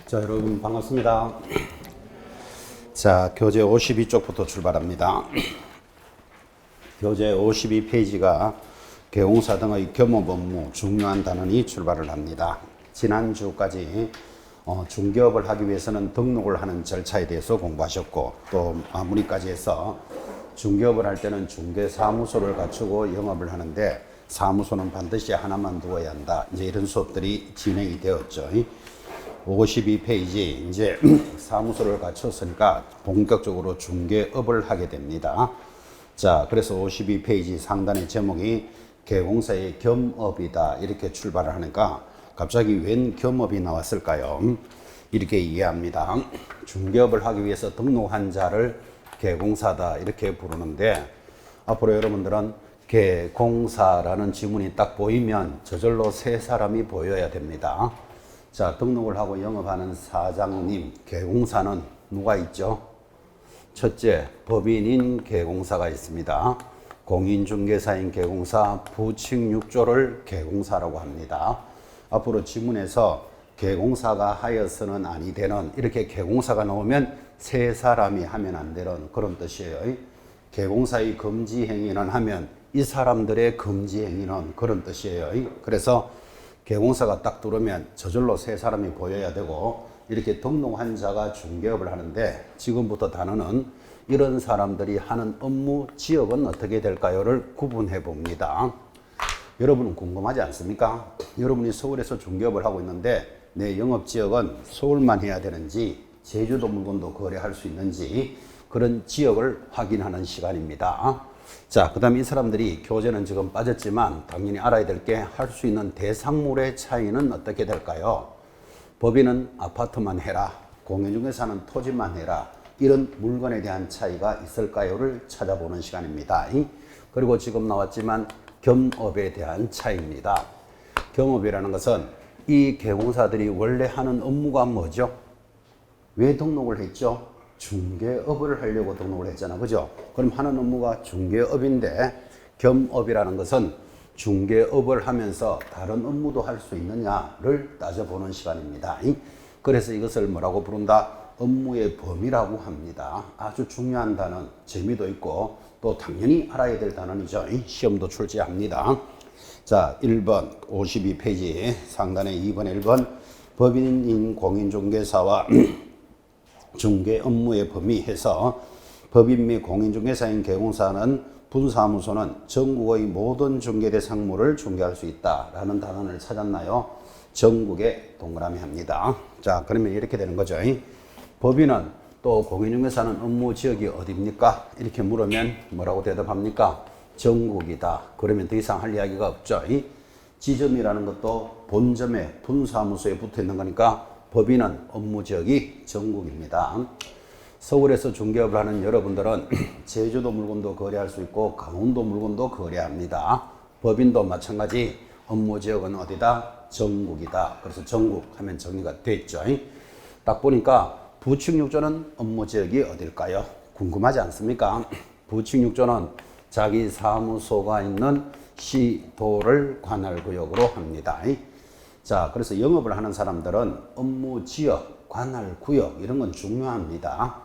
자, 여러분 반갑습니다. 자, 교재 52쪽부터 출발합니다. 교재 52페이지가 개공사 등의 겸업 업무 중요한 단원이 출발을 합니다. 지난주까지 중개업을 하기 위해서는 등록을 하는 절차에 대해서 공부하셨고, 또 마무리까지 해서 중개업을 할 때는 중개사무소를 갖추고 영업을 하는데 사무소는 반드시 하나만 두어야 한다. 이제 이런 수업들이 진행이 되었죠. 52페이지 이제 사무소를 갖췄으니까 본격적으로 중개업을 하게 됩니다. 자, 그래서 52페이지 상단의 제목이 개공사의 겸업이다 이렇게 출발을 하니까 갑자기 웬 겸업이 나왔을까요? 이렇게 이해합니다. 중개업을 하기 위해서 등록한 자를 개공사다 이렇게 부르는데, 앞으로 여러분들은 개공사라는 지문이 딱 보이면 저절로 세 사람이 보여야 됩니다. 자, 등록을 하고 영업하는 사장님, 개공사는 누가 있죠? 첫째, 법인인 개공사가 있습니다. 공인중개사인 개공사, 부칙6조를 개공사라고 합니다. 앞으로 지문에서 개공사가 하여서는 아니 되는, 이렇게 개공사가 나오면 세 사람이 하면 안 되는 그런 뜻이에요. 개공사의 금지 행위는 하면 이 사람들의 금지 행위는 그런 뜻이에요. 그래서 개공사가 딱 들어오면 저절로 세 사람이 보여야 되고, 이렇게 등록한 자가 중개업을 하는데 지금부터 단어는 이런 사람들이 하는 업무 지역은 어떻게 될까요를 구분해 봅니다. 여러분은 궁금하지 않습니까? 여러분이 서울에서 중개업을 하고 있는데 내 영업 지역은 서울만 해야 되는지 제주도 물건도 거래할 수 있는지 그런 지역을 확인하는 시간입니다. 자, 그 다음에 이 사람들이 교재는 지금 빠졌지만 당연히 알아야 될 게 할 수 있는 대상물의 차이는 어떻게 될까요? 법인은 아파트만 해라, 공인중개사는 토지만 해라, 이런 물건에 대한 차이가 있을까요를 찾아보는 시간입니다. 그리고 지금 나왔지만 겸업에 대한 차이입니다. 겸업이라는 것은 이 개공사들이 원래 하는 업무가 뭐죠? 왜 등록을 했죠? 중개업을 하려고 등록을 했잖아, 그죠? 그럼 하는 업무가 중개업인데, 겸업이라는 것은 중개업을 하면서 다른 업무도 할 수 있느냐를 따져보는 시간입니다. 그래서 이것을 뭐라고 부른다? 업무의 범위라고 합니다. 아주 중요한 단원, 재미도 있고 또 당연히 알아야 될 단원이죠. 시험도 출제합니다. 자, 1번 52페이지 상단에 2번 1번 법인인 공인중개사와 중개 업무의 범위 해서, 법인 및 공인중개사인 개공사는 분사무소는 전국의 모든 중개대 상물을 중개할 수 있다라는 단원을 찾았나요? 전국에 동그라미 합니다. 자, 그러면 이렇게 되는 거죠. 법인은 또 공인중개사는 업무 지역이 어디입니까? 이렇게 물으면 뭐라고 대답합니까? 전국이다. 그러면 더 이상 할 이야기가 없죠. 지점이라는 것도 본점에 분사무소에 붙어 있는 거니까 법인은 업무 지역이 전국입니다. 서울에서 중개업을 하는 여러분들은 제주도 물건도 거래할 수 있고 강원도 물건도 거래합니다. 법인도 마찬가지 업무 지역은 어디다? 전국이다. 그래서 전국 하면 정리가 됐죠. 딱 보니까 부칙6조는 업무 지역이 어딜까요? 궁금하지 않습니까? 부칙6조는 자기 사무소가 있는 시도를 관할구역으로 합니다. 자, 그래서 영업을 하는 사람들은 업무 지역, 관할구역 이런 건 중요합니다.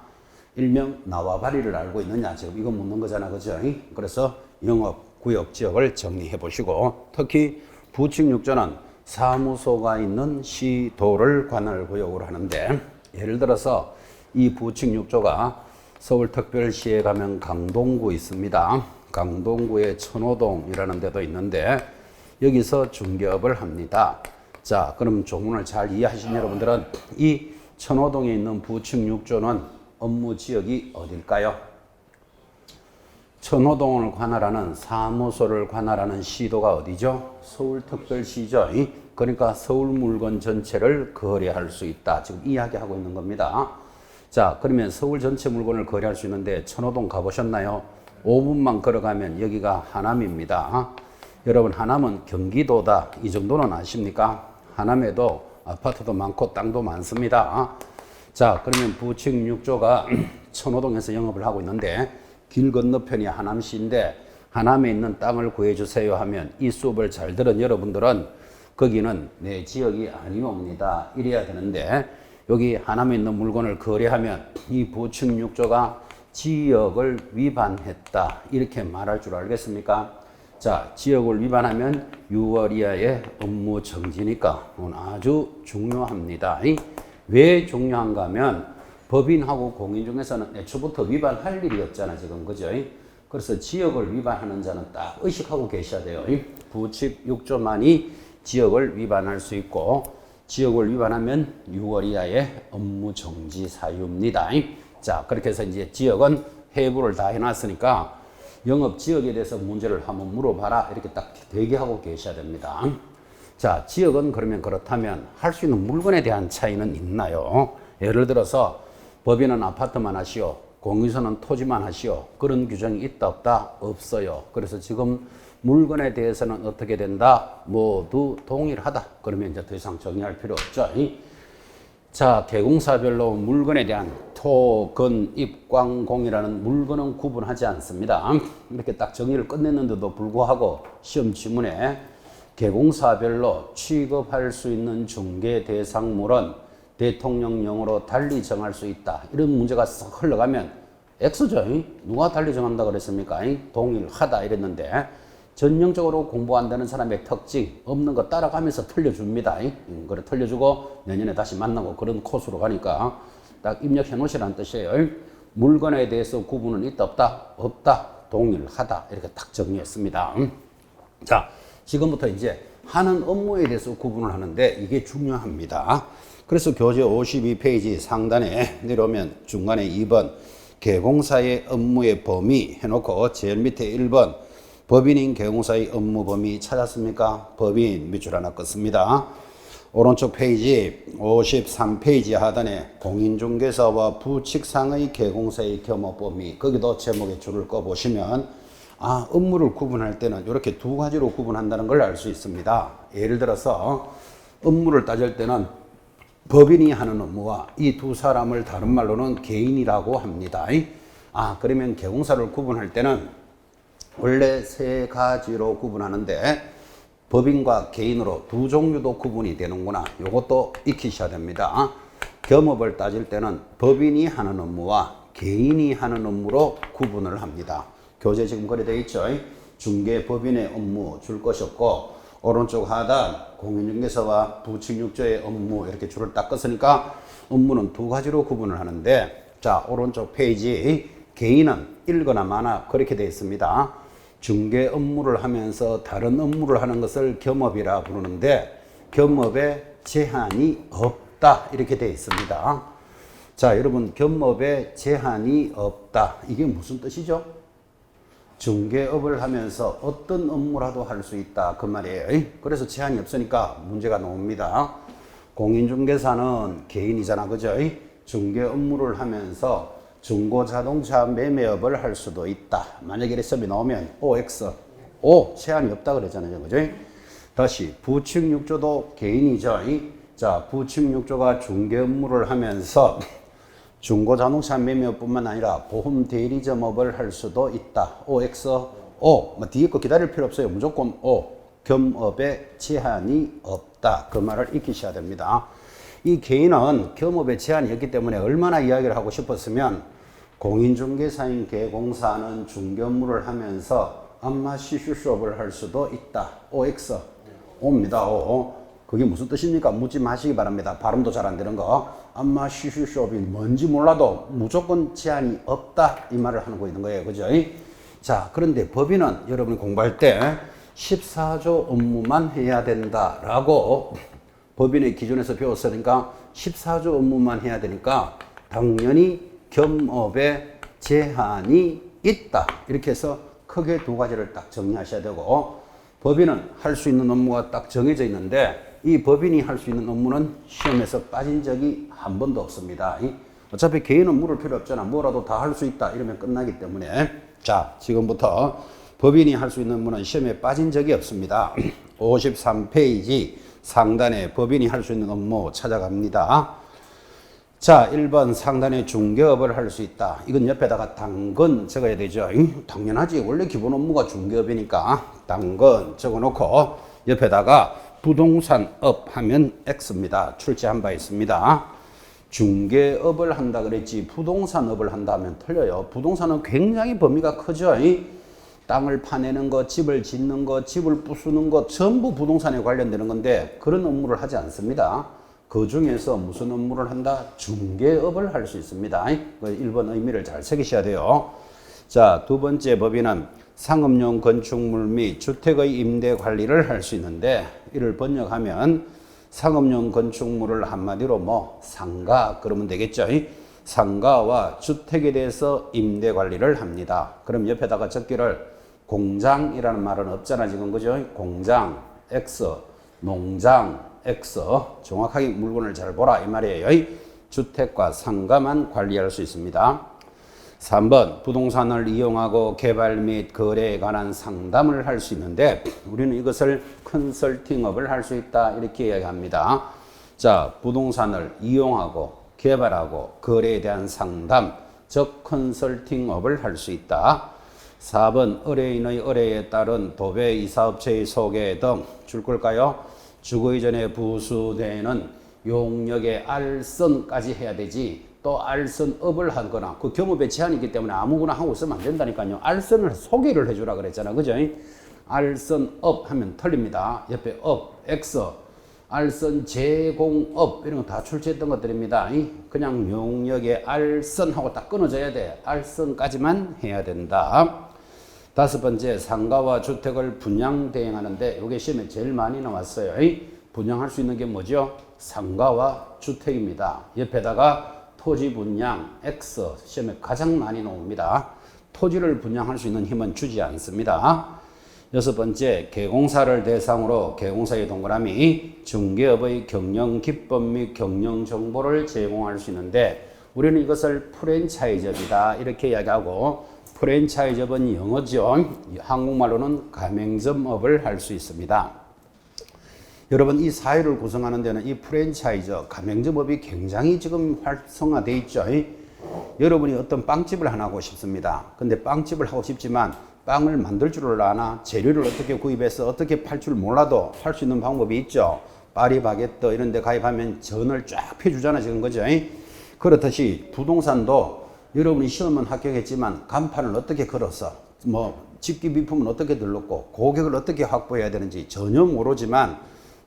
일명 나와바리를 알고 있느냐, 지금 이거 묻는 거잖아, 그죠? 그래서 영업구역 지역을 정리해 보시고, 특히 부칙6조는 사무소가 있는 시도를 관할구역으로 하는데, 예를 들어서 이 부칙6조가 서울특별시에 가면 강동구 있습니다. 강동구에 천호동이라는 데도 있는데 여기서 중개업을 합니다. 자, 그럼 조문을 잘 이해하신 여러분들은 이 천호동에 있는 부칙6조는 업무 지역이 어딜까요? 천호동을 관할하는 사무소를 관할하는 시도가 어디죠? 서울특별시죠. 그러니까 서울 물건 전체를 거래할 수 있다. 지금 이야기하고 있는 겁니다. 자, 그러면 서울 전체 물건을 거래할 수 있는데 천호동 가보셨나요? 5분만 걸어가면 여기가 하남입니다. 여러분, 하남은 경기도다. 이 정도는 아십니까? 하남에도 아파트도 많고 땅도 많습니다. 자, 그러면 부칙6조가 천호동에서 영업을 하고 있는데 길 건너편이 하남시인데 하남에 있는 땅을 구해주세요 하면 이 수업을 잘 들은 여러분들은 거기는 내 지역이 아니옵니다. 이래야 되는데 여기 하남에 있는 물건을 거래하면 이 부칙 6조가 지역을 위반했다 이렇게 말할 줄 알겠습니까? 자, 지역을 위반하면 6월 이하의 업무 정지니까 아주 중요합니다. 왜 중요한가 하면 법인하고 공인 중에서는 애초부터 위반할 일이 없잖아 지금, 그죠? 그래서 지역을 위반하는 자는 딱 의식하고 계셔야 돼요. 부칙 6조만이 지역을 위반할 수 있고, 지역을 위반하면 6월 이하의 업무 정지 사유입니다. 자, 그렇게 해서 이제 지역은 해부를 다 해놨으니까 영업 지역에 대해서 문제를 한번 물어봐라 이렇게 딱 대기하고 계셔야 됩니다. 자, 지역은 그러면 그렇다면 할 수 있는 물건에 대한 차이는 있나요? 예를 들어서 법인은 아파트만 하시오, 공인서는 토지만 하시오, 그런 규정이 있다 없다? 없어요. 그래서 지금 물건에 대해서는 어떻게 된다? 모두 동일하다. 그러면 이제 더 이상 정의할 필요 없죠. 자, 개공사별로 물건에 대한 토, 건, 입, 광, 공이라는 물건은 구분하지 않습니다. 이렇게 딱 정의를 끝냈는데도 불구하고 시험 지문에 개공사별로 취급할 수 있는 중개 대상물은 대통령령으로 달리 정할 수 있다. 이런 문제가 싹 흘러가면 X죠. 누가 달리 정한다 그랬습니까? 동일하다 이랬는데 전형적으로 공부 안 되는 사람의 특징 없는 거 따라가면서 틀려줍니다. 그래 틀려주고 내년에 다시 만나고 그런 코스로 가니까 딱 입력해 놓으시라는 뜻이에요. 물건에 대해서 구분은 있다 없다? 없다. 동일하다. 이렇게 딱 정리했습니다. 자, 지금부터 이제 하는 업무에 대해서 구분을 하는데 이게 중요합니다. 그래서 교재 52페이지 상단에 내려오면 중간에 2번 개공사의 업무의 범위 해놓고 제일 밑에 1번 법인인 개공사의 업무 범위 찾았습니까? 법인 밑줄 하나 껐습니다. 오른쪽 페이지 53페이지 하단에 공인중개사와 부칙상의 개공사의 겸업 범위, 거기도 제목에 줄을 꺼 보시면 업무를 구분할 때는 이렇게 두 가지로 구분한다는 걸 알 수 있습니다. 예를 들어서 업무를 따질 때는 법인이 하는 업무와 이 두 사람을 다른 말로는 개인이라고 합니다. 그러면 개공사를 구분할 때는 원래 세 가지로 구분하는데 법인과 개인으로 두 종류도 구분이 되는구나. 이것도 익히셔야 됩니다. 겸업을 따질 때는 법인이 하는 업무와 개인이 하는 업무로 구분을 합니다. 교재 지금 그래 되어 있죠. 중개 법인의 업무 줄 것이었고 오른쪽 하단 공인중개사와 부칙 6조의 업무 이렇게 줄을 딱 껐으니까 업무는 두 가지로 구분을 하는데, 자, 오른쪽 페이지 개인은 읽거나 마나 그렇게 되어 있습니다. 중개 업무를 하면서 다른 업무를 하는 것을 겸업이라 부르는데 겸업에 제한이 없다 이렇게 되어 있습니다. 자, 여러분 겸업에 제한이 없다 이게 무슨 뜻이죠? 중개업을 하면서 어떤 업무라도 할 수 있다 그 말이에요. 그래서 제한이 없으니까 문제가 나옵니다. 공인중개사는 개인이잖아, 그죠? 중개 업무를 하면서 중고자동차 매매업을 할 수도 있다. 만약에 이렇게 시험이 나오면 OX, 제한이 없다 그랬잖아요, 그죠? 다시 부칙 6조도 개인이죠. 자, 부칙 6조가 중개 업무를 하면서 중고자동차 매매업뿐만 아니라 보험 대리점업을 할 수도 있다. OX, 뒤에 거 기다릴 필요 없어요. 무조건 겸업에 제한이 없다. 그 말을 익히셔야 됩니다. 이 개인은 겸업에 제한이 없기 때문에 얼마나 이야기를 하고 싶었으면 공인중개사인 개공사는 중개업무를 하면서 안마 시슈수업을 할 수도 있다. OX, O입니다. 그게 무슨 뜻입니까? 묻지 마시기 바랍니다. 발음도 잘 안 되는 거. 안마 시슈수업이 뭔지 몰라도 무조건 제한이 없다 이 말을 하고 있는 거예요, 그죠? 자, 그런데 법인은 여러분이 공부할 때 14조 업무만 해야 된다라고 법인의 기준에서 배웠으니까 14조 업무만 해야 되니까 당연히 겸업에 제한이 있다. 이렇게 해서 크게 두 가지를 딱 정리하셔야 되고, 법인은 할 수 있는 업무가 딱 정해져 있는데 이 법인이 할 수 있는 업무는 시험에서 빠진 적이 한 번도 없습니다. 어차피 개인은 물을 필요 없잖아. 뭐라도 다 할 수 있다 이러면 끝나기 때문에, 자, 지금부터 법인이 할 수 있는 업무는 시험에 빠진 적이 없습니다. 53페이지 상단에 법인이 할 수 있는 업무 찾아갑니다. 자, 1번 상단에 중개업을 할 수 있다. 이건 옆에다가 당근 적어야 되죠. 당연하지. 원래 기본 업무가 중개업이니까 당근 적어놓고 옆에다가 부동산업 하면 X입니다. 출제한 바 있습니다. 중개업을 한다 그랬지 부동산업을 한다면 틀려요. 부동산은 굉장히 범위가 크죠. 땅을 파내는 거, 집을 짓는 거, 집을 부수는 거 전부 부동산에 관련되는 건데 그런 업무를 하지 않습니다. 그 중에서 무슨 업무를 한다? 중개업을 할 수 있습니다. 1번 의미를 잘 새기셔야 돼요. 자, 두 번째 법인은 상업용 건축물 및 주택의 임대 관리를 할 수 있는데 이를 번역하면 상업용 건축물을 한마디로 뭐 상가 그러면 되겠죠. 상가와 주택에 대해서 임대 관리를 합니다. 그럼 옆에다가 적기를 공장이라는 말은 없잖아 지금 그죠? 공장 X, 농장 X 정확하게 물건을 잘 보라 이 말이에요. 주택과 상가만 관리할 수 있습니다. 3번 부동산을 이용하고 개발 및 거래에 관한 상담을 할 수 있는데 우리는 이것을 컨설팅업을 할 수 있다 이렇게 이야기합니다. 자, 부동산을 이용하고 개발하고 거래에 대한 상담 즉 컨설팅업을 할 수 있다. 4번 의뢰인의 의뢰에 따른 도배 이사업체의 소개 등 줄 걸까요? 주거 이전에 부수되는 용역의 알선까지 해야 되지 또 알선업을 하거나 그 겸업에 제한이 있기 때문에 아무거나 하고 있으면 안 된다니까요. 알선을 소개를 해주라 그랬잖아. 그죠? 알선업 하면 틀립니다. 옆에 업, X, 알선 제공업 이런 거 다 출제했던 것들입니다. 그냥 용역의 알선하고 딱 끊어져야 돼. 알선까지만 해야 된다. 5번째 상가와 주택을 분양 대행하는데 이게 시험에 제일 많이 나왔어요. 분양할 수 있는 게 뭐죠? 상가와 주택입니다. 옆에다가 토지 분양 X 시험에 가장 많이 나옵니다. 토지를 분양할 수 있는 힘은 주지 않습니다. 6번째 개공사를 대상으로 개공사의 동그라미 중개업의 경영 기법 및 경영 정보를 제공할 수 있는데 우리는 이것을 프랜차이즈업이다 이렇게 이야기하고 프랜차이즈업은 영어죠. 한국말로는 가맹점업을 할 수 있습니다. 여러분 이 사회를 구성하는 데는 이 프랜차이즈 가맹점업이 굉장히 지금 활성화되어 있죠. 여러분이 어떤 빵집을 하나 하고 싶습니다. 근데 빵집을 하고 싶지만 빵을 만들 줄을 아나 재료를 어떻게 구입해서 어떻게 팔 줄 몰라도 할 수 있는 방법이 있죠. 파리바게뜨 이런 데 가입하면 전을 쫙 펴주잖아 지금 그죠? 그렇듯이 부동산도 여러분이 시험은 합격했지만 간판을 어떻게 걸어서 뭐 집기 비품은 어떻게 들렀고 고객을 어떻게 확보해야 되는지 전혀 모르지만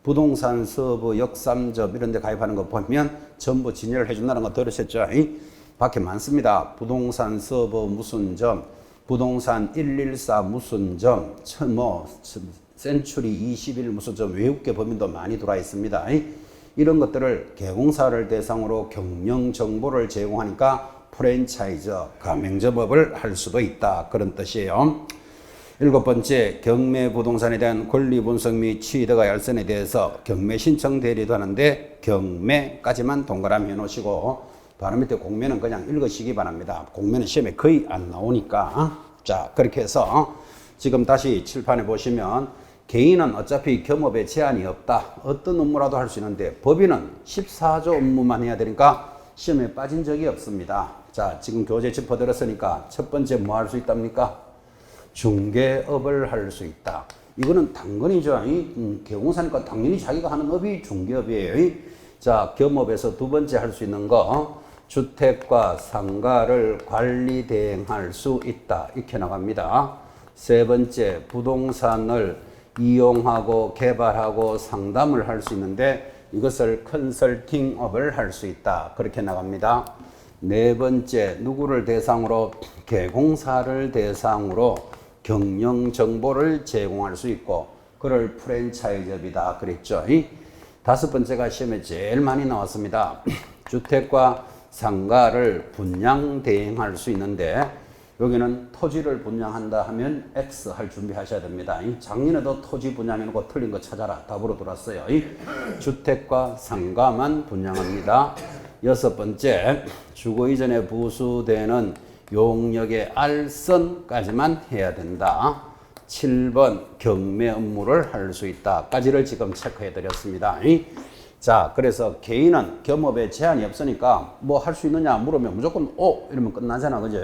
부동산 서버 역삼접 이런 데 가입하는 거 보면 전부 진열을 해준다는 거 들으셨죠? 밖에 많습니다. 부동산 서버 무슨 점, 부동산 114 무슨 점, 센츄리 21 무슨 점 외국계 법인도 많이 들어와 있습니다. 이런 것들을 개공사를 대상으로 경영 정보를 제공하니까 프랜차이즈 가맹점업을 할 수도 있다 그런 뜻이에요. 7번째 경매 부동산에 대한 권리 분석 및 취득의 알선에 대해서 경매 신청 대리도 하는데 경매까지만 동그라미 해놓으시고 바로 밑에 공매는 그냥 읽으시기 바랍니다. 공매는 시험에 거의 안 나오니까. 자 그렇게 해서 지금 다시 칠판에 보시면 개인은 어차피 겸업에 제한이 없다. 어떤 업무라도 할 수 있는데 법인은 14조 업무만 해야 되니까 시험에 빠진 적이 없습니다. 자 지금 교재 짚어드렸으니까 첫 번째 뭐 할 수 있답니까? 중개업을 할 수 있다. 이거는 당근이죠. 개공사니까 당연히 자기가 하는 업이 중개업이에요. 자 겸업에서 두 번째 할 수 있는 거 주택과 상가를 관리 대행할 수 있다. 이렇게 나갑니다. 세 번째 부동산을 이용하고 개발하고 상담을 할 수 있는데 이것을 컨설팅업을 할 수 있다. 그렇게 나갑니다. 네 번째 누구를 대상으로 개공사를 대상으로 경영 정보를 제공할 수 있고 그를 프랜차이즈업이다 그랬죠. 다섯 번째가 시험에 제일 많이 나왔습니다. 주택과 상가를 분양 대행할 수 있는데 여기는 토지를 분양한다 하면 X 할 준비하셔야 됩니다. 작년에도 토지 분양해놓고 틀린 거 찾아라 답으로 들어왔어요. 주택과 상가만 분양합니다. 여섯 번째 주거 이전에 부수되는 용역의 알선까지만 해야 된다. 7번 경매 업무를 할 수 있다 까지를 지금 체크해 드렸습니다. 자 그래서 개인은 겸업에 제한이 없으니까 뭐 할 수 있느냐 물으면 무조건 오 이러면 끝나잖아 그죠?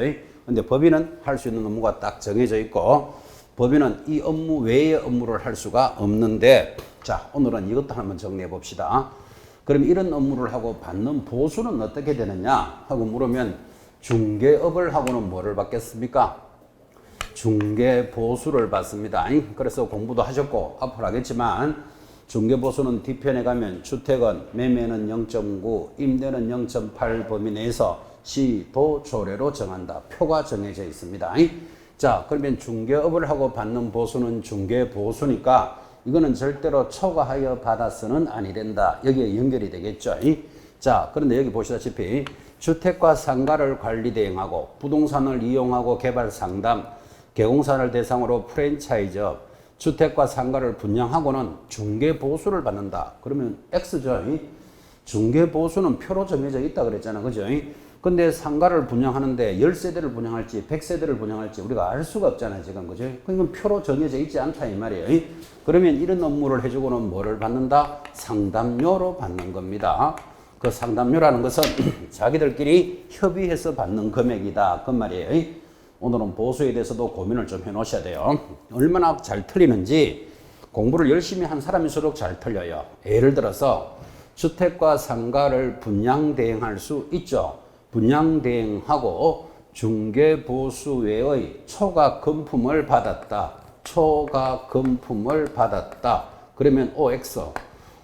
근데 법인은 할 수 있는 업무가 딱 정해져 있고 법인은 이 업무 외의 업무를 할 수가 없는데 자 오늘은 이것도 한번 정리해 봅시다. 그럼 이런 업무를 하고 받는 보수는 어떻게 되느냐 하고 물으면 중개업을 하고는 뭐를 받겠습니까? 중개보수를 받습니다. 그래서 공부도 하셨고 앞으로 하겠지만 중개보수는 뒤편에 가면 주택은 매매는 0.9, 임대는 0.8 범위 내에서 시도 조례로 정한다. 표가 정해져 있습니다. 자, 그러면 중개업을 하고 받는 보수는 중개보수니까 이거는 절대로 초과하여 받아서는 아니 된다. 여기에 연결이 되겠죠. 자, 그런데 여기 보시다시피 주택과 상가를 관리 대행하고 부동산을 이용하고 개발 상담, 개공사를 대상으로 프랜차이즈업, 주택과 상가를 분양하고는 중개보수를 받는다. 그러면 X죠. 중개보수는 표로 정해져 있다 그랬잖아. 그죠? 근데 상가를 분양하는데 10세대를 분양할지 100세대를 분양할지 우리가 알 수가 없잖아요. 지금. 그죠? 그러니까 표로 정해져 있지 않다 이 말이에요. 그러면 이런 업무를 해주고는 뭐를 받는다? 상담료로 받는 겁니다. 그 상담료라는 것은 자기들끼리 협의해서 받는 금액이다. 그 말이에요. 오늘은 보수에 대해서도 고민을 좀 해놓으셔야 돼요. 얼마나 잘 틀리는지 공부를 열심히 한 사람일수록 잘 틀려요. 예를 들어서 주택과 상가를 분양 대행할 수 있죠. 분양 대행하고 중개보수 외의 초과 금품을 받았다. 초과 금품을 받았다. 그러면 OX.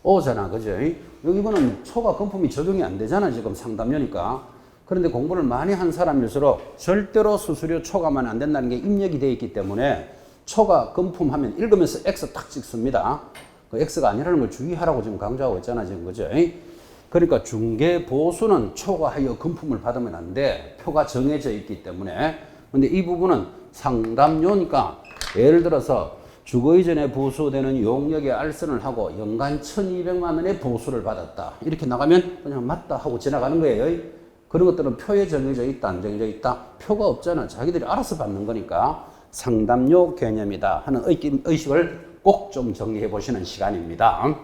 O잖아. 그죠? 이거는 초과 금품이 적용이 안 되잖아. 지금 상담료니까. 그런데 공부를 많이 한 사람일수록 절대로 수수료 초과만 안 된다는 게 입력이 되어 있기 때문에 초과 금품 하면 읽으면서 X 딱 찍습니다. 그 X가 아니라는 걸 주의하라고 지금 강조하고 있잖아. 지금. 그죠? 그러니까 중개보수는 초과하여 금품을 받으면 안 돼. 표가 정해져 있기 때문에. 근데 이 부분은 상담료니까 예를 들어서 주거 이전에 보수되는 용역에 알선을 하고 연간 1,200만 원의 보수를 받았다. 이렇게 나가면 그냥 맞다 하고 지나가는 거예요. 그런 것들은 표에 정해져 있다, 안 정해져 있다? 표가 없잖아. 자기들이 알아서 받는 거니까 상담료 개념이다 하는 의식을 꼭 좀 정리해 보시는 시간입니다.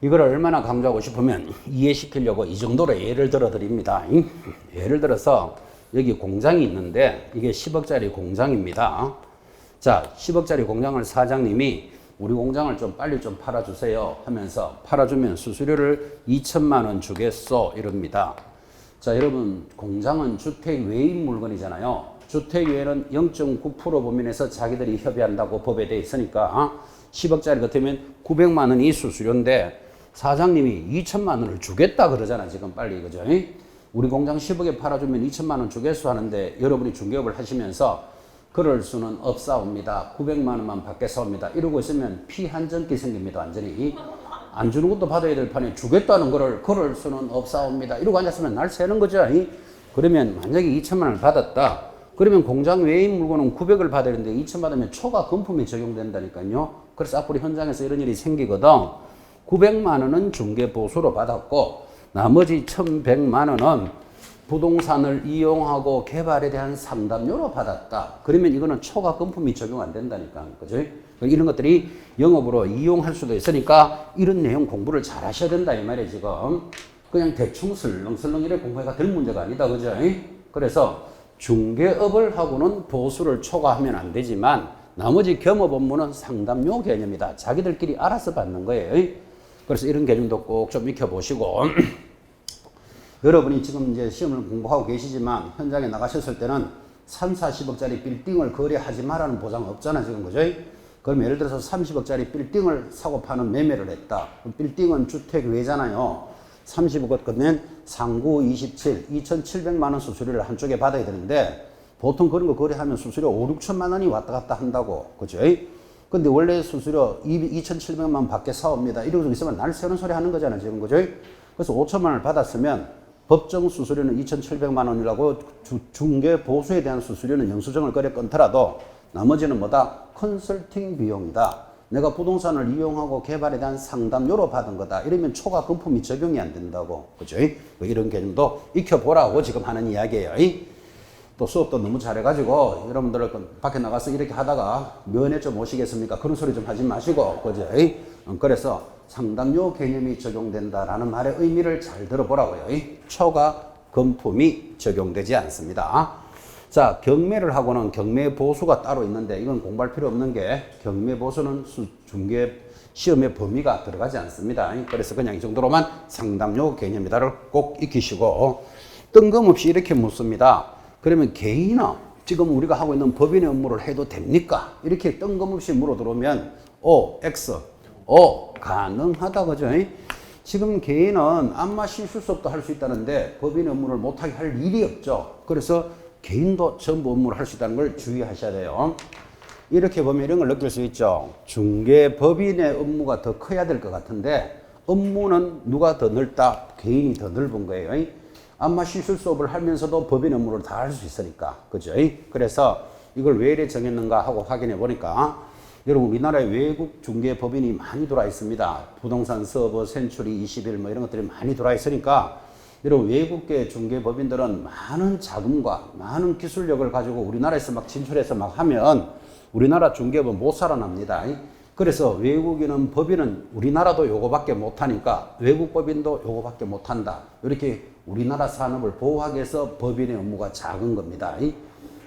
이걸 얼마나 강조하고 싶으면 이해시키려고 이 정도로 예를 들어 드립니다. 예를 들어서 여기 공장이 있는데 이게 10억짜리 공장입니다. 자, 10억짜리 공장을 사장님이 우리 공장을 좀 빨리 좀 팔아주세요 하면서 팔아주면 수수료를 2천만 원 주겠소 이럽니다. 자, 여러분 공장은 주택 외인 물건이잖아요. 주택 외에는 0.9% 범위 내에서 자기들이 협의한다고 법에 돼 있으니까 10억짜리 같으면 900만 원이 수수료인데 사장님이 2천만 원을 주겠다 그러잖아. 지금 빨리. 그죠? 우리 공장 10억에 팔아주면 2천만 원 주겠소 하는데 여러분이 중개업을 하시면서 그럴 수는 없사옵니다. 900만 원만 받겠사옵니다. 이러고 있으면 피한전기 생깁니다. 완전히. 안 주는 것도 받아야 될 판에 주겠다는 거를 그럴 수는 없사옵니다. 이러고 앉았으면 날 새는 거죠. 그러면 만약에 2천만 원을 받았다. 그러면 공장 외인 물건은 900을 받아야 되는데 2천 받으면 초과 금품이 적용된다니까요. 그래서 앞으로 현장에서 이런 일이 생기거든. 900만 원은 중개보수로 받았고 나머지 1,100만 원은 부동산을 이용하고 개발에 대한 상담료로 받았다. 그러면 이거는 초과 금품이 적용 안 된다니까. 그죠? 이런 것들이 영업으로 이용할 수도 있으니까 이런 내용 공부를 잘 하셔야 된다. 이 말이에요, 지금. 그냥 대충 슬렁슬렁 이래 공부해가 될 문제가 아니다. 그죠? 그래서 중개업을 하고는 보수를 초과하면 안 되지만 나머지 겸업 업무는 상담료 개념이다. 자기들끼리 알아서 받는 거예요. 그래서 이런 개념도 꼭 좀 익혀보시고 여러분이 지금 이제 시험을 공부하고 계시지만 현장에 나가셨을 때는 3, 40억짜리 빌딩을 거래하지 말라는 보장 없잖아. 지금. 그죠? 그럼 예를 들어서 30억짜리 빌딩을 사고 파는 매매를 했다. 빌딩은 주택 외잖아요. 30억 거면 상구 27, 2,700만 원 수수료를 한쪽에 받아야 되는데 보통 그런 거 거래하면 수수료 5, 6천만 원이 왔다 갔다 한다고. 그죠? 근데 원래 수수료 2,700만 원 밖에 사옵니다. 이러고 있으면 날 새는 소리 하는 거잖아. 지금. 그죠? 그래서 5천만 원을 받았으면 법정 수수료는 2,700만 원이라고 중개 보수에 대한 수수료는 영수증을 거래 끊더라도 나머지는 뭐다? 컨설팅 비용이다. 내가 부동산을 이용하고 개발에 대한 상담료로 받은 거다. 이러면 초과 금품이 적용이 안 된다고. 그죠? 이런 개념도 익혀보라고 지금 하는 이야기예요. 또 수업도 너무 잘해가지고 여러분들 밖에 나가서 이렇게 하다가 면회 좀 오시겠습니까? 그런 소리 좀 하지 마시고. 그죠? 그래서 상담료 개념이 적용된다라는 말의 의미를 잘 들어보라고요. 초과 금품이 적용되지 않습니다. 자, 경매를 하고는 경매 보수가 따로 있는데 이건 공부할 필요 없는 게 경매 보수는 중개 시험의 범위가 들어가지 않습니다. 그래서 그냥 이 정도로만 상담료 개념이다를 꼭 익히시고, 뜬금없이 이렇게 묻습니다. 그러면 개인은 지금 우리가 하고 있는 법인의 업무를 해도 됩니까? 이렇게 뜬금없이 물어 들어오면 O, X, O, 가능하다, 그죠? 지금 개인은 안마 실수 수업도 할 수 있다는데 법인의 업무를 못하게 할 일이 없죠. 그래서 개인도 전부 업무를 할 수 있다는 걸 주의하셔야 돼요. 이렇게 보면 이런 걸 느낄 수 있죠. 중개법인의 업무가 더 커야 될 것 같은데 업무는 누가 더 넓다? 개인이 더 넓은 거예요. 안마 실수 수업을 하면서도 법인 업무를 다 할 수 있으니까. 그죠? 그래서 이걸 왜 이래 정했는가 하고 확인해 보니까 여러분 우리나라에 외국 중개법인이 많이 들어와 있습니다. 부동산 서버, 센츄리 21 뭐 이런 것들이 많이 들어와 있으니까 여러분 외국계 중개법인들은 많은 자금과 많은 기술력을 가지고 우리나라에서 막 진출해서 막 하면 우리나라 중개업은 못 살아납니다. 그래서 외국인은 법인은 우리나라도 요거밖에 못하니까 외국 법인도 요거밖에 못한다. 이렇게 우리나라 산업을 보호하기 위해서 법인의 업무가 작은 겁니다.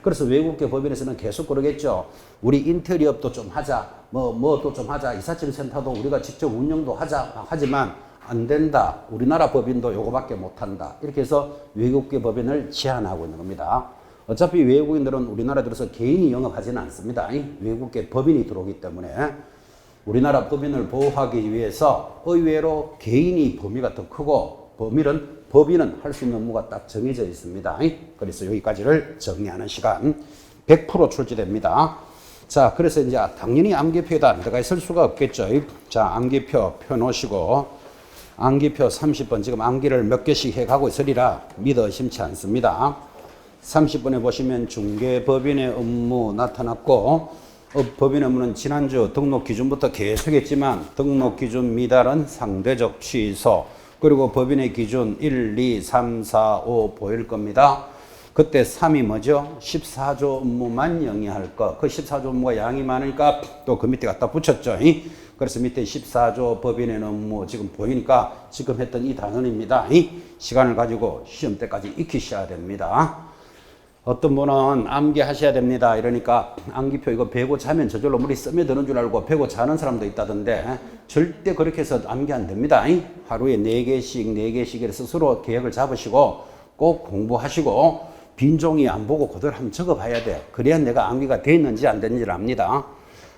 그래서 외국계 법인에서는 계속 그러겠죠. 우리 인테리어업도 좀 하자, 뭐도 좀 하자, 이사증 센터도 우리가 직접 운영도 하자 하지만 안 된다. 우리나라 법인도 요거밖에 못한다. 이렇게 해서 외국계 법인을 제한하고 있는 겁니다. 어차피 외국인들은 우리나라에 들어서 개인이 영업하지는 않습니다. 외국계 법인이 들어오기 때문에 우리나라 법인을 보호하기 위해서 의외로 개인이 범위가 더 크고 법인은 할 수 있는 업무가 딱 정해져 있습니다. 그래서 여기까지를 정리하는 시간 100% 출제됩니다. 자, 그래서 이제 당연히 암기표에다 들어가 있을 수가 없겠죠. 자, 암기표 펴놓으시고 암기표 30번 지금 암기를 몇 개씩 해가고 있으리라 믿어 의심치 않습니다. 30번에 보시면 중개법인의 업무 나타났고 법인 업무는 지난주 등록 기준부터 계속 했지만 등록 기준 미달은 상대적 취소 그리고 법인의 기준 1, 2, 3, 4, 5 보일 겁니다. 그때 3이 뭐죠? 14조 업무만 영위할 거. 그 14조 업무가 양이 많으니까 또 그 밑에 갖다 붙였죠. 그래서 밑에 14조 법인의 업무 지금 보이니까 지금 했던 이 단원입니다. 시간을 가지고 시험 때까지 익히셔야 됩니다. 어떤 분은 암기하셔야 됩니다. 이러니까 암기표 이거 배고 자면 저절로 물이 스며드는 줄 알고 배고 자는 사람도 있다던데 절대 그렇게 해서 암기 안 됩니다. 하루에 4개씩 이렇게 스스로 계획을 잡으시고 꼭 공부하시고 빈종이 안 보고 그대로 한번 적어봐야 돼. 그래야 내가 암기가 돼 있는지 안 됐는지를 압니다.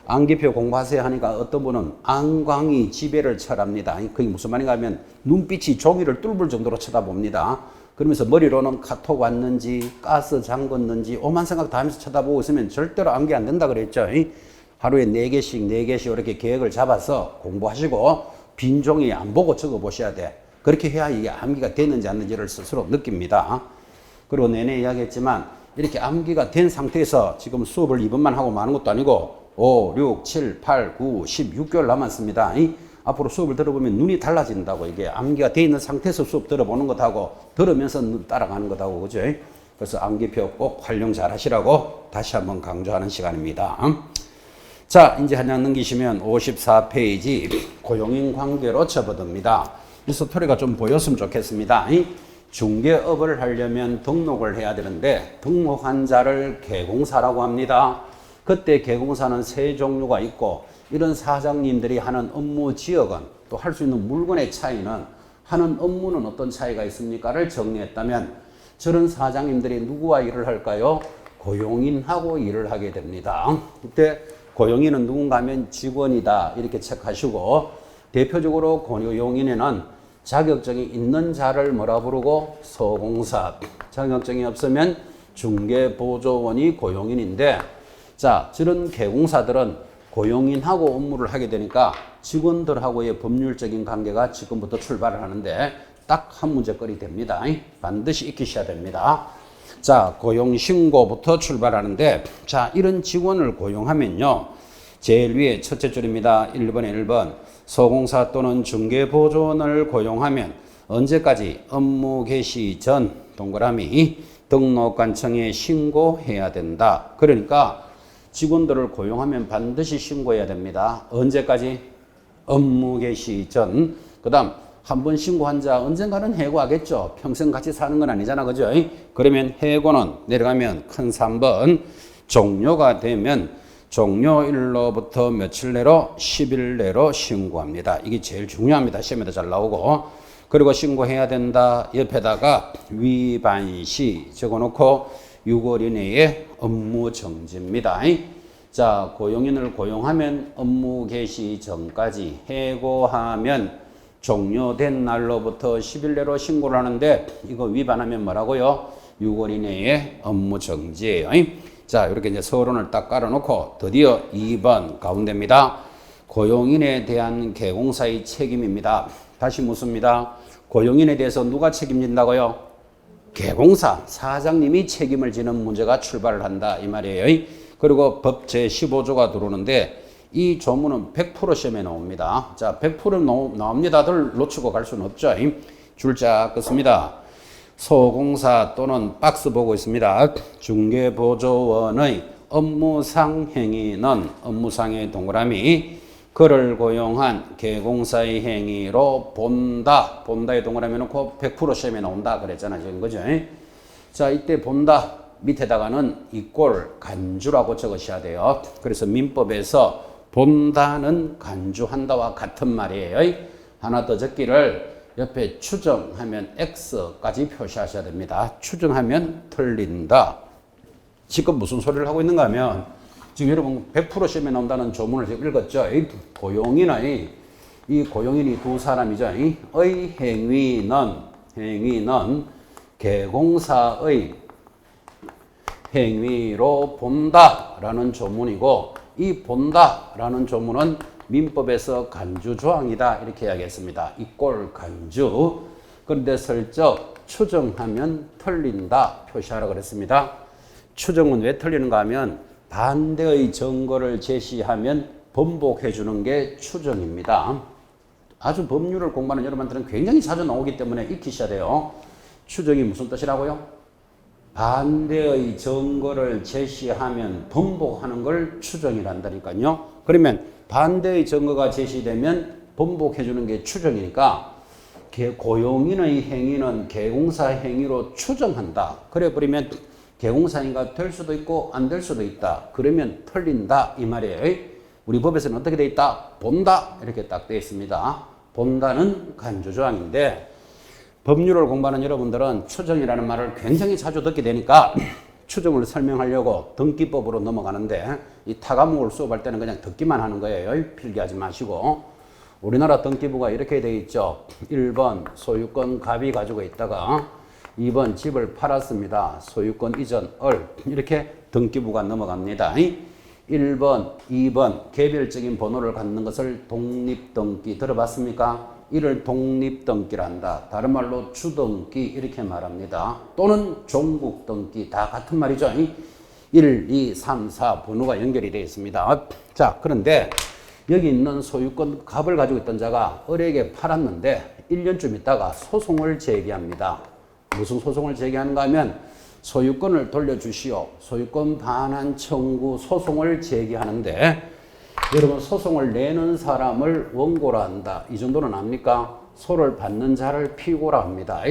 암기표 공부하세요 하니까 어떤 분은 안광이 지배를 철합니다. 그게 무슨 말인가 하면 눈빛이 종이를 뚫을 정도로 쳐다봅니다. 그러면서 머리로는 카톡 왔는지 가스 잠궜는지 오만 생각 다 하면서 쳐다보고 있으면 절대로 암기 안 된다 그랬죠. 하루에 4개씩 이렇게 계획을 잡아서 공부하시고 빈종이 안 보고 적어보셔야 돼. 그렇게 해야 이게 암기가 됐는지 안 됐는지를 스스로 느낍니다. 그리고 내내 이야기했지만 이렇게 암기가 된 상태에서 지금 수업을 2번만 하고 마는 것도 아니고 5, 6, 7, 8, 9, 16개월 남았습니다. 앞으로 수업을 들어보면 눈이 달라진다고. 이게 암기가 돼 있는 상태에서 수업 들어보는 것하고 들으면서 따라가는 것하고 그죠? 그래서 암기표 꼭 활용 잘 하시라고 다시 한번 강조하는 시간입니다. 자, 이제 한 장 넘기시면 54페이지 고용인 관계로 접어듭니다. 이 스토리가 좀 보였으면 좋겠습니다. 중개업을 하려면 등록을 해야 되는데 등록한 자를 개공사라고 합니다. 그때 개공사는 세 종류가 있고 이런 사장님들이 하는 업무 지역은 또 할 수 있는 물건의 차이는 하는 업무는 어떤 차이가 있습니까를 정리했다면 저런 사장님들이 누구와 일을 할까요? 고용인하고 일을 하게 됩니다. 그때 고용인은 누군가 하면 직원이다 이렇게 체크하시고 대표적으로 고용인에는 자격증이 있는 자를 뭐라 부르고 서공사, 자격증이 없으면 중개보조원이 고용인인데 자, 저런 개공사들은 고용인하고 업무를 하게 되니까 직원들하고의 법률적인 관계가 지금부터 출발을 하는데 딱 한 문제거리 됩니다. 반드시 익히셔야 됩니다. 자, 고용신고부터 출발하는데 자, 이런 직원을 고용하면요. 제일 위에 첫째 줄입니다. 1번에 1번 소공사 또는 중개보조원을 고용하면 언제까지 업무 개시 전 동그라미 등록관청에 신고해야 된다. 그러니까 직원들을 고용하면 반드시 신고해야 됩니다. 언제까지? 업무 개시 전. 그 다음 한 번 신고한 자 언젠가는 해고하겠죠. 평생 같이 사는 건 아니잖아. 그죠? 그러면 해고는 내려가면 큰 3번 종료가 되면 종료일로부터 며칠 내로 10일 내로 신고합니다. 이게 제일 중요합니다. 시험에도 잘 나오고. 그리고 신고해야 된다. 옆에다가 위반 시 적어놓고 6월 이내에 업무 정지입니다. 자, 고용인을 고용하면 업무 개시 전까지 해고하면 종료된 날로부터 10일 내로 신고를 하는데 이거 위반하면 뭐라고요? 6월 이내에 업무 정지예요. 자, 이렇게 이제 서론을 딱 깔아놓고 드디어 2번 가운데입니다. 고용인에 대한 개공사의 책임입니다. 다시 묻습니다. 고용인에 대해서 누가 책임진다고요? 개공사, 사장님이 책임을 지는 문제가 출발을 한다 이 말이에요. 그리고 법 제15조가 들어오는데 이 조문은 100% 시험에 나옵니다. 자, 100% 나옵니다. 들 놓치고 갈 수는 없죠. 줄자 끊습니다. 소공사 또는 박스 보고 있습니다. 중개보조원의 업무상 행위는 업무상의 동그라미 그를 고용한 개공사의 행위로 본다. 본다의 동그라미 놓고 100% 시험에 나온다 그랬잖아요. 지금 그죠? 자, 이때 본다 밑에다가는 이꼴 간주라고 적으셔야 돼요. 그래서 민법에서 본다는 간주한다와 같은 말이에요. 하나 더 적기를 옆에 추정하면 X까지 표시하셔야 됩니다. 추정하면 틀린다. 지금 무슨 소리를 하고 있는가 하면 지금 여러분 100% 시험에 나온다는 조문을 지금 읽었죠. 고용인의 이 고용인이 두 사람이죠. 의 행위는 개공사의 행위로 본다라는 조문이고 이 본다라는 조문은 민법에서 간주 조항이다 이렇게 이야기했습니다. 이꼴 간주. 그런데 슬쩍 추정하면 틀린다 표시하라 그랬습니다. 추정은 왜 틀리는가 하면 반대의 증거를 제시하면 번복해 주는 게 추정입니다. 아주 법률을 공부하는 여러분들은 굉장히 자주 나오기 때문에 익히셔야 돼요. 추정이 무슨 뜻이라고요? 반대의 증거를 제시하면 번복하는 걸 추정이란다니까요. 그러면 반대의 증거가 제시되면 번복해 주는 게 추정이니까 고용인의 행위는 개공사 행위로 추정한다. 그래 버리면 개공사인가 될 수도 있고 안 될 수도 있다. 그러면 틀린다 이 말이에요. 우리 법에서는 어떻게 돼 있다? 본다 이렇게 딱 돼 있습니다. 본다는 간주조항인데 법률을 공부하는 여러분들은 추정이라는 말을 굉장히 자주 듣게 되니까 추정을 설명하려고 등기법으로 넘어가는데 이 타과목을 수업할 때는 그냥 듣기만 하는 거예요. 필기하지 마시고. 우리나라 등기부가 이렇게 되어 있죠. 1번 소유권 갑이 가지고 있다가 2번 집을 팔았습니다. 소유권 이전 이렇게 등기부가 넘어갑니다. 1번, 2번 개별적인 번호를 갖는 것을 독립등기 들어봤습니까? 이를 독립등기란다. 다른 말로 주등기 이렇게 말합니다. 또는 종국등기 다 같은 말이죠. 1, 2, 3, 4 번호가 연결이 되어 있습니다. 자, 그런데 여기 있는 소유권 갑을 가지고 있던 자가 을에게 팔았는데 1년쯤 있다가 소송을 제기합니다. 무슨 소송을 제기하는가 하면 소유권을 돌려주시오. 소유권 반환 청구 소송을 제기하는데 여러분 소송을 내는 사람을 원고라 한다. 이 정도는 압니까? 소를 받는 자를 피고라 합니다.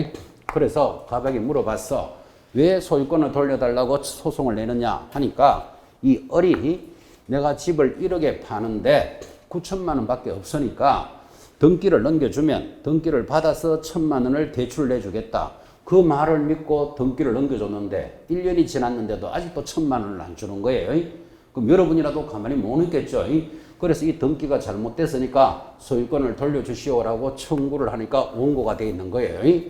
그래서 갑에게 물어봤어. 왜 소유권을 돌려달라고 소송을 내느냐 하니까 이 을이 내가 집을 1억에 파는데 9천만 원밖에 없으니까 등기를 넘겨주면 등기를 받아서 1천만 원을 대출 내주겠다. 그 말을 믿고 등기를 넘겨줬는데 1년이 지났는데도 아직도 1천만 원을 안 주는 거예요. 그럼 여러분이라도 가만히 못 있겠죠. 그래서 이 등기가 잘못됐으니까 소유권을 돌려주시오라고 청구를 하니까 원고가 돼 있는 거예요.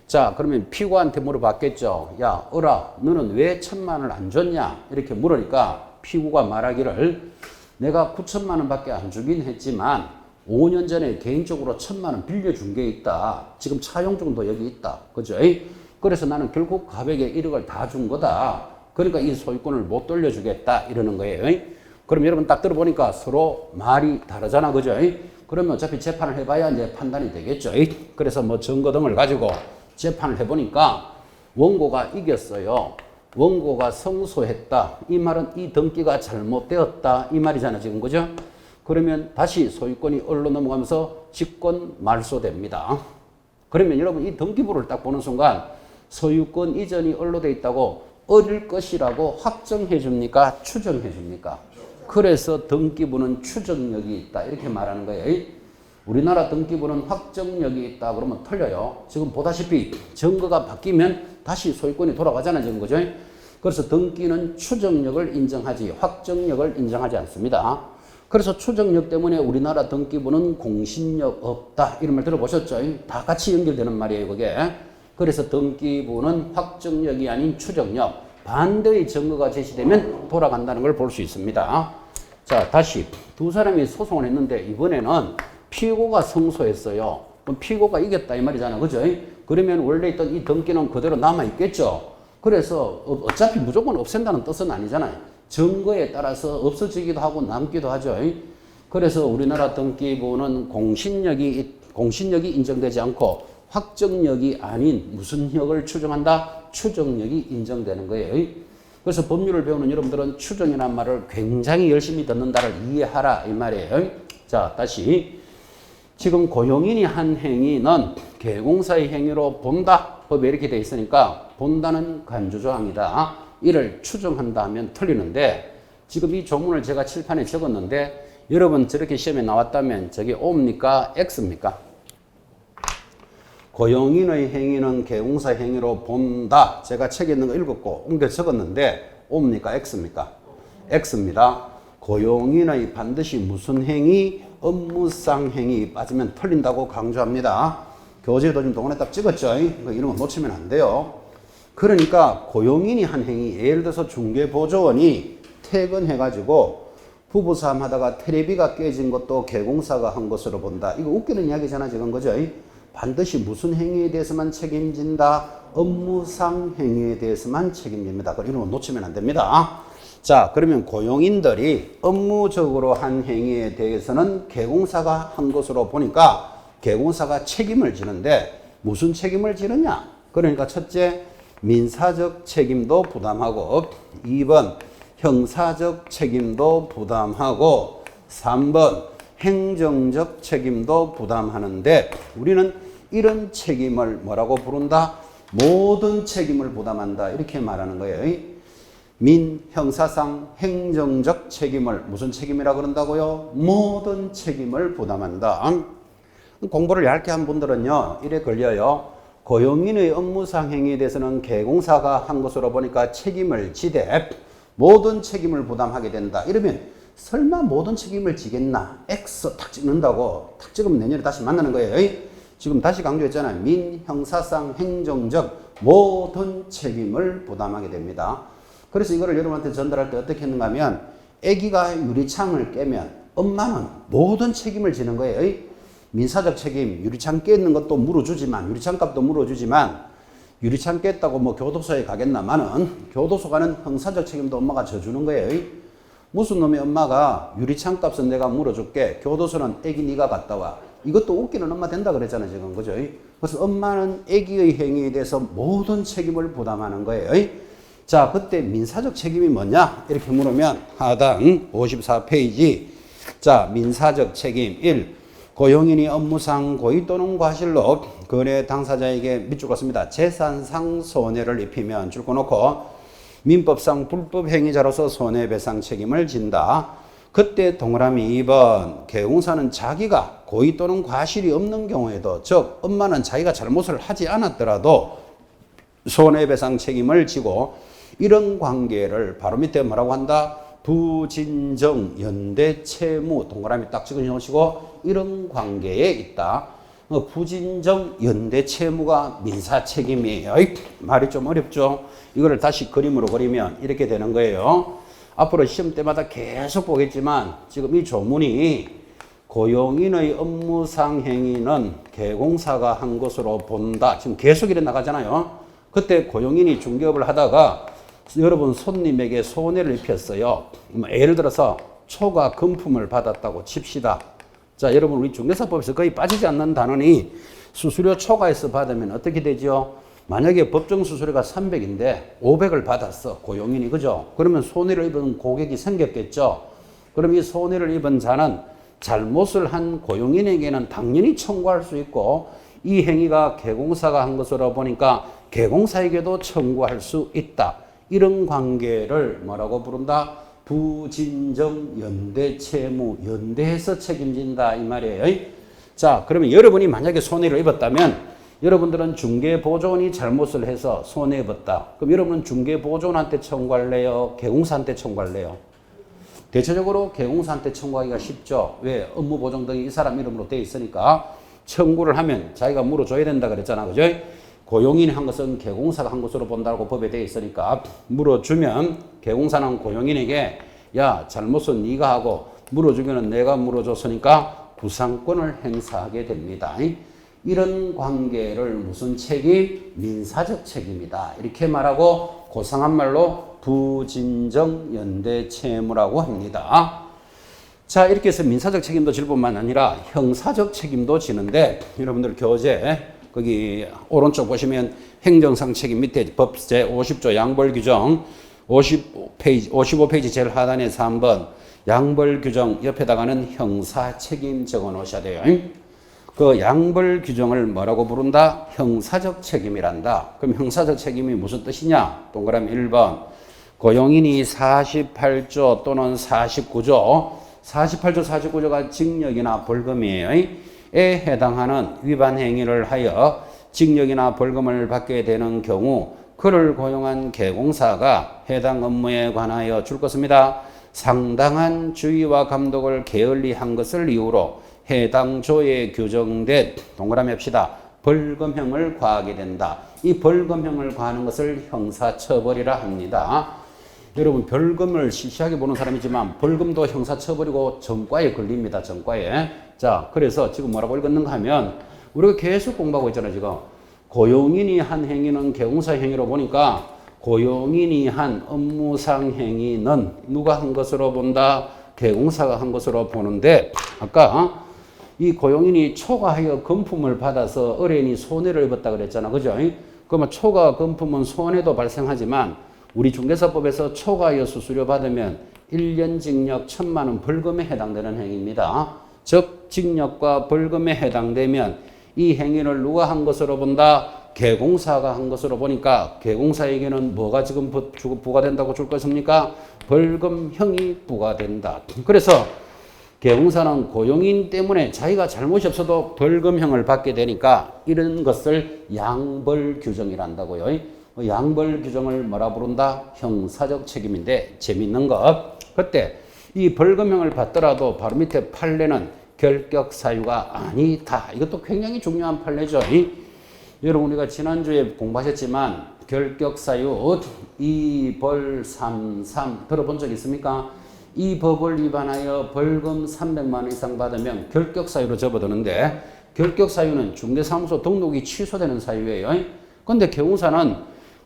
자, 그러면 피고한테 물어봤겠죠. 야, 을아, 너는 왜 1천만 원을 안 줬냐? 이렇게 물으니까 피고가 말하기를 내가 9천만 원밖에 안 주긴 했지만 5년 전에 개인적으로 1천만 원 빌려준 게 있다. 지금 차용증도 여기 있다. 그죠? 그래서 나는 결국 갑에게 1억을 다 준 거다. 그러니까 이 소유권을 못 돌려주겠다. 이러는 거예요. 그럼 여러분 딱 들어보니까 서로 말이 다르잖아. 그죠? 그러면 어차피 재판을 해봐야 이제 판단이 되겠죠. 그래서 뭐 증거 등을 가지고 재판을 해보니까 원고가 이겼어요. 원고가 성소했다. 이 말은 이 등기가 잘못되었다. 이 말이잖아. 지금 그죠? 그러면 다시 소유권이 을로 넘어가면서 직권 말소됩니다. 그러면 여러분 이 등기부를 딱 보는 순간 소유권 이전이 을로 돼 있다고 을일 것이라고 확정해 줍니까? 추정해 줍니까? 그래서 등기부는 추정력이 있다. 이렇게 말하는 거예요. 우리나라 등기부는 확정력이 있다. 그러면 틀려요. 지금 보다시피 증거가 바뀌면 다시 소유권이 돌아가잖아요. 지금 그죠? 그래서 등기는 추정력을 인정하지 확정력을 인정하지 않습니다. 그래서 추정력 때문에 우리나라 등기부는 공신력 없다. 이런 말 들어보셨죠? 다 같이 연결되는 말이에요. 그게. 그래서 등기부는 확정력이 아닌 추정력. 반대의 증거가 제시되면 돌아간다는 걸 볼 수 있습니다. 자, 다시 두 사람이 소송을 했는데 이번에는 피고가 승소했어요. 그럼 피고가 이겼다 이 말이잖아. 그죠? 그러면 원래 있던 이 등기는 그대로 남아있겠죠. 그래서 어차피 무조건 없앤다는 뜻은 아니잖아요. 증거에 따라서 없어지기도 하고 남기도 하죠. 그래서 우리나라 등기부는 공신력이 인정되지 않고 확정력이 아닌 무슨 력을 추정한다? 추정력이 인정되는 거예요. 그래서 법률을 배우는 여러분들은 추정이라는 말을 굉장히 열심히 듣는다를 이해하라 이 말이에요. 자, 다시 지금 고용인이 한 행위는 개공사의 행위로 본다. 법에 이렇게 돼 있으니까 본다는 간주조항이다. 이를 추정한다 하면 틀리는데 지금 이 조문을 제가 칠판에 적었는데 여러분 저렇게 시험에 나왔다면 저게 O입니까? X입니까? 고용인의 행위는 개공사 행위로 본다. 제가 책에 있는 거 읽었고 옮겨 적었는데 O입니까? X입니까? X입니다. 고용인의 반드시 무슨 행위? 업무상 행위 빠지면 틀린다고 강조합니다. 교재도 지금 동안에 딱 찍었죠? 이런 거 놓치면 안 돼요. 그러니까 고용인이 한 행위, 예를 들어서 중개보조원이 퇴근해가지고 부부싸움 하다가 텔레비가 깨진 것도 개공사가 한 것으로 본다. 이거 웃기는 이야기잖아 지금 그죠? 반드시 무슨 행위에 대해서만 책임진다. 업무상 행위에 대해서만 책임집니다. 이런 거 놓치면 안 됩니다. 자, 그러면 고용인들이 업무적으로 한 행위에 대해서는 개공사가 한 것으로 보니까 개공사가 책임을 지는데 무슨 책임을 지느냐? 그러니까 첫째, 민사적 책임도 부담하고 2번, 형사적 책임도 부담하고 3번, 행정적 책임도 부담하는데 우리는 이런 책임을 뭐라고 부른다? 모든 책임을 부담한다. 이렇게 말하는 거예요. 민, 형사상, 행정적 책임을 무슨 책임이라 그런다고요? 모든 책임을 부담한다. 공부를 얇게 한 분들은요, 이래 걸려요. 고용인의 업무상 행위에 대해서는 개공사가 한 것으로 보니까 책임을 지되 모든 책임을 부담하게 된다. 이러면 설마 모든 책임을 지겠나? X 탁 찍는다고 탁 찍으면 내년에 다시 만나는 거예요. 지금 다시 강조했잖아요. 민, 형사상, 행정적 모든 책임을 부담하게 됩니다. 그래서 이거를 여러분한테 전달할 때 어떻게 했는가 하면 아기가 유리창을 깨면 엄마는 모든 책임을 지는 거예요. 민사적 책임, 유리창 깼는 것도 물어주지만 유리창 값도 물어주지만 유리창 깼다고 뭐 교도소에 가겠나마는 교도소 가는 형사적 책임도 엄마가 져주는 거예요. 무슨 놈의 엄마가 유리창 값은 내가 물어줄게. 교도소는 애기 네가 갔다 와. 이것도 웃기는 엄마 된다 그랬잖아요 지금 그죠? 그래서 엄마는 애기의 행위에 대해서 모든 책임을 부담하는 거예요. 자, 그때 민사적 책임이 뭐냐? 이렇게 물으면 하단 54페이지. 자, 민사적 책임 1. 고용인이 업무상 고의 또는 과실로 거래 당사자에게 밑줄 긋습니다. 재산상 손해를 입히면 줄 거 놓고 민법상 불법 행위자로서 손해배상 책임을 진다. 그때 동그라미 2번 개공사는 자기가 고의 또는 과실이 없는 경우에도 즉 엄마는 자기가 잘못을 하지 않았더라도 손해배상 책임을 지고 이런 관계를 바로 밑에 뭐라고 한다? 부진정 연대 채무 동그라미 딱 찍어 놓으시고 이런 관계에 있다. 부진정 연대 채무가 민사 책임이에요. 말이 좀 어렵죠? 이거를 다시 그림으로 그리면 이렇게 되는 거예요. 앞으로 시험 때마다 계속 보겠지만 지금 이 조문이 고용인의 업무상 행위는 개공사가 한 것으로 본다. 지금 계속 이래 나가잖아요. 그때 고용인이 중개업을 하다가 여러분 손님에게 손해를 입혔어요. 예를 들어서 초과 금품을 받았다고 칩시다. 자, 여러분 우리 중개사법에서 거의 빠지지 않는 단원이 수수료 초과해서 받으면 어떻게 되죠? 만약에 법정 수수료가 300인데 500을 받았어. 고용인이 그죠? 그러면 손해를 입은 고객이 생겼겠죠? 그럼 이 손해를 입은 자는 잘못을 한 고용인에게는 당연히 청구할 수 있고 이 행위가 개공사가 한 것으로 보니까 개공사에게도 청구할 수 있다. 이런 관계를 뭐라고 부른다? 부진정 연대 채무 연대해서 책임진다 이 말이에요. 자, 그러면 여러분이 만약에 손해를 입었다면 여러분들은 중개보조원이 잘못을 해서 손해 입었다. 그럼 여러분은 중개보조원한테 청구할래요? 개공사한테 청구할래요? 대체적으로 개공사한테 청구하기가 쉽죠. 왜? 업무보정 등이 이 사람 이름으로 돼 있으니까 청구를 하면 자기가 물어줘야 된다 그랬잖아. 그죠? 고용인이 한 것은 개공사가 한 것으로 본다고 법에 되어 있으니까 물어주면 개공사는 고용인에게 야, 잘못은 네가 하고 물어주기는 내가 물어줬으니까 구상권을 행사하게 됩니다. 이런 관계를 무슨 책임? 민사적 책임이다. 이렇게 말하고 고상한 말로 부진정 연대 채무라고 합니다. 자, 이렇게 해서 민사적 책임도 질 뿐만 아니라 형사적 책임도 지는데 여러분들 교재 거기 오른쪽 보시면 행정상 책임 밑에 법 제50조 양벌 규정 55페이지 제일 하단에서 한번 양벌 규정 옆에다가는 형사 책임 적어 놓으셔야 돼요. 그 양벌 규정을 뭐라고 부른다? 형사적 책임이란다. 그럼 형사적 책임이 무슨 뜻이냐? 동그라미 1번. 고용인이 48조 또는 49조, 48조, 49조가 징역이나 벌금이에요. 에 해당하는 위반 행위를 하여 징역이나 벌금을 받게 되는 경우 그를 고용한 개공사가 해당 업무에 관하여 줄 것입니다. 상당한 주의와 감독을 게을리한 것을 이유로 해당 조에 규정된 동그라미 합시다. 벌금형을 과하게 된다. 이 벌금형을 과하는 것을 형사처벌이라 합니다. 여러분 벌금을 시시하게 보는 사람이지만 벌금도 형사처벌이고 전과에 걸립니다. 전과에. 자, 그래서 지금 뭐라고 읽었는가 하면 우리가 계속 공부하고 있잖아요. 지금 고용인이 한 행위는 개공사 행위로 보니까 고용인이 한 업무상 행위는 누가 한 것으로 본다? 개공사가 한 것으로 보는데 아까 이 고용인이 초과하여 금품을 받아서 의뢰인이 손해를 입었다 그랬잖아. 그죠? 그러면 초과 금품은 손해도 발생하지만 우리 중개사법에서 초과하여 수수료 받으면 1년 징역 1,000만 원 벌금에 해당되는 행위입니다. 즉 징역과 벌금에 해당되면 이 행위를 누가 한 것으로 본다? 개공사가 한 것으로 보니까 개공사에게는 뭐가 지금 부과된다고 줄 것입니까? 벌금형이 부과된다. 그래서 개공사는 고용인 때문에 자기가 잘못이 없어도 벌금형을 받게 되니까 이런 것을 양벌 규정이란다고요. 양벌 규정을 뭐라 부른다? 형사적 책임인데 재밌는 것. 그때 이 벌금형을 받더라도 바로 밑에 판례는 결격 사유가 아니다. 이것도 굉장히 중요한 판례죠. 여러분 우리가 지난주에 공부하셨지만 결격 사유 2벌33 들어본 적 있습니까? 이 법을 위반하여 벌금 300만 원 이상 받으면 결격 사유로 접어드는데 결격 사유는 중개사무소 등록이 취소되는 사유예요. 그런데 개공사는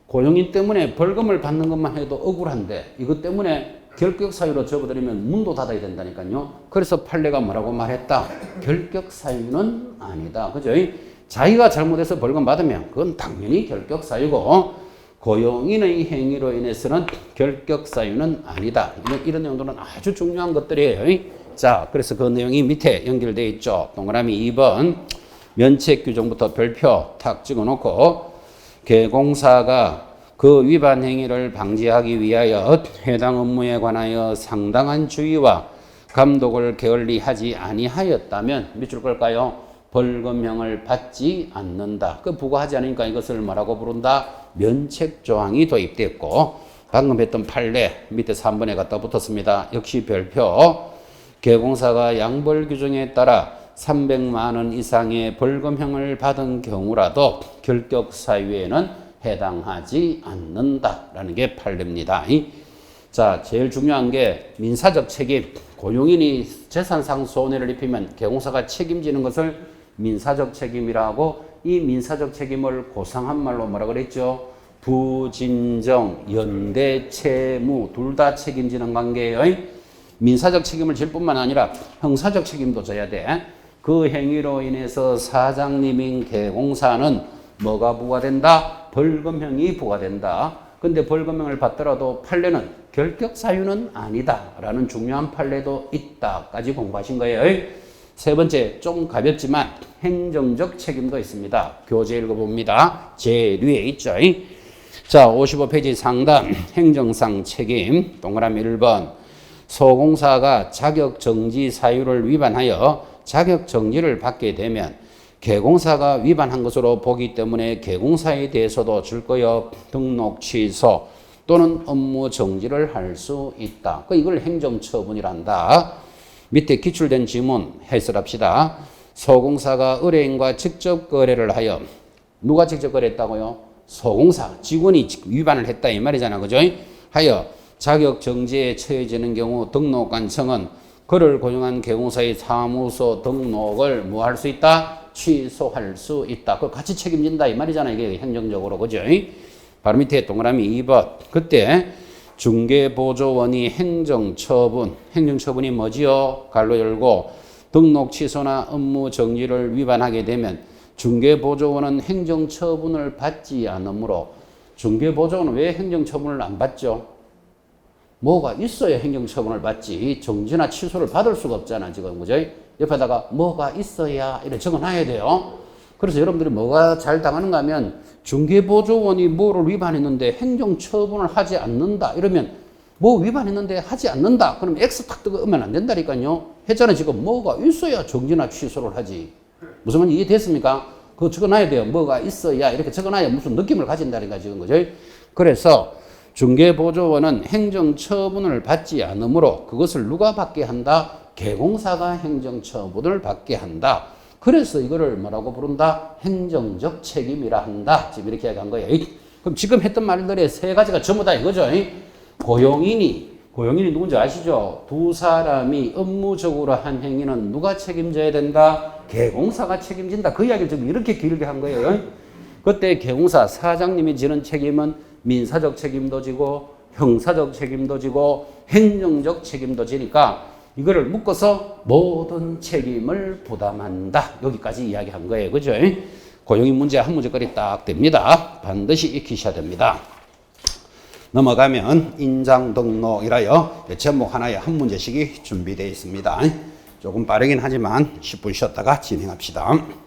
고용인 때문에 벌금을 받는 것만 해도 억울한데 이것 때문에 결격 사유로 접어들이면 문도 닫아야 된다니까요. 그래서 판례가 뭐라고 말했다? 결격 사유는 아니다. 그죠? 자기가 잘못해서 벌금 받으면 그건 당연히 결격 사유고 고용인의 행위로 인해서는 결격 사유는 아니다. 이런 내용들은 아주 중요한 것들이에요. 자, 그래서 그 내용이 밑에 연결되어 있죠. 동그라미 2번 면책 규정부터 별표 탁 찍어놓고 개공사가 그 위반 행위를 방지하기 위하여 해당 업무에 관하여 상당한 주의와 감독을 게을리하지 아니하였다면 밑줄 걸까요? 벌금형을 받지 않는다. 그 부과하지 않으니까 이것을 뭐라고 부른다? 면책 조항이 도입됐고 방금 했던 판례 밑에 3번에 갖다 붙었습니다. 역시 별표 개공사가 양벌 규정에 따라 300만 원 이상의 벌금형을 받은 경우라도 결격 사유에는 해당하지 않는다라는 게 판례입니다. 자, 제일 중요한 게 민사적 책임. 고용인이 재산상 손해를 입히면 개공사가 책임지는 것을 민사적 책임이라고 이 민사적 책임을 고상한 말로 뭐라 그랬죠? 부진정, 연대, 채무 둘 다 책임지는 관계예요. 민사적 책임을 질 뿐만 아니라 형사적 책임도 져야 돼. 그 행위로 인해서 사장님인 개공사는 뭐가 부과된다? 벌금형이 부과된다. 근데 벌금형을 받더라도 판례는 결격 사유는 아니다 라는 중요한 판례도 있다까지 공부하신 거예요. 세 번째, 좀 가볍지만 행정적 책임도 있습니다. 교재 읽어봅니다. 제일 위에 있죠. 자, 55페이지 상단 행정상 책임 동그라미 1번 소공사가 자격정지 사유를 위반하여 자격정지를 받게 되면 개공사가 위반한 것으로 보기 때문에 개공사에 대해서도 줄거역 등록 취소 또는 업무 정지를 할 수 있다. 이걸 행정처분이란다. 밑에 기출된 지문 해설합시다. 소공사가 의뢰인과 직접 거래를 하여 누가 직접 거래했다고요? 소공사, 직원이 위반을 했다 이 말이잖아. 그죠? 하여 자격정지에 처해지는 경우 등록관청은 그를 고용한 개공사의 사무소 등록을 뭐 할 수 있다? 취소할 수 있다. 그걸 같이 책임진다 이 말이잖아. 이게 행정적으로. 그죠? 바로 밑에 동그라미 2번. 그때 중개보조원이 행정처분이 뭐지요? 갈로 열고 등록 취소나 업무 정지를 위반하게 되면 중개보조원은 행정처분을 받지 않으므로 중개보조원은 왜 행정처분을 안 받죠? 뭐가 있어야 행정처분을 받지. 정지나 취소를 받을 수가 없잖아 지금. 그죠? 옆에다가 뭐가 있어야 이렇게 적어놔야 돼요. 그래서 여러분들이 뭐가 잘 당하는가 하면 중개보조원이 뭐를 위반했는데 행정처분을 하지 않는다 이러면 뭐 위반했는데 하지 않는다 그럼 X 탁 뜨면 안 된다니까요. 했잖아요. 지금 뭐가 있어야 정지나 취소를 하지. 무슨 말인지 이해됐습니까? 그거 적어놔야 돼요. 뭐가 있어야 이렇게 적어놔야 무슨 느낌을 가진다니까 지금. 그죠? 그래서 중개보조원은 행정처분을 받지 않으므로 그것을 누가 받게 한다? 개공사가 행정처분을 받게 한다. 그래서 이거를 뭐라고 부른다? 행정적 책임이라 한다. 지금 이렇게 얘기한 거예요. 그럼 지금 했던 말들의 세 가지가 전부 다 이거죠. 고용인이 누군지 아시죠? 두 사람이 업무적으로 한 행위는 누가 책임져야 된다? 개공사가 책임진다. 그 이야기를 지금 이렇게 길게 한 거예요. 그때 개공사 사장님이 지는 책임은 민사적 책임도 지고 형사적 책임도 지고 행정적 책임도 지니까 이거를 묶어서 모든 책임을 부담한다. 여기까지 이야기한 거예요. 그죠? 고용인 문제 한 문제거리 딱 됩니다. 반드시 익히셔야 됩니다. 넘어가면 인장 등록이라요. 제목 하나에 한 문제씩이 준비되어 있습니다. 조금 빠르긴 하지만 10분 쉬었다가 진행합시다.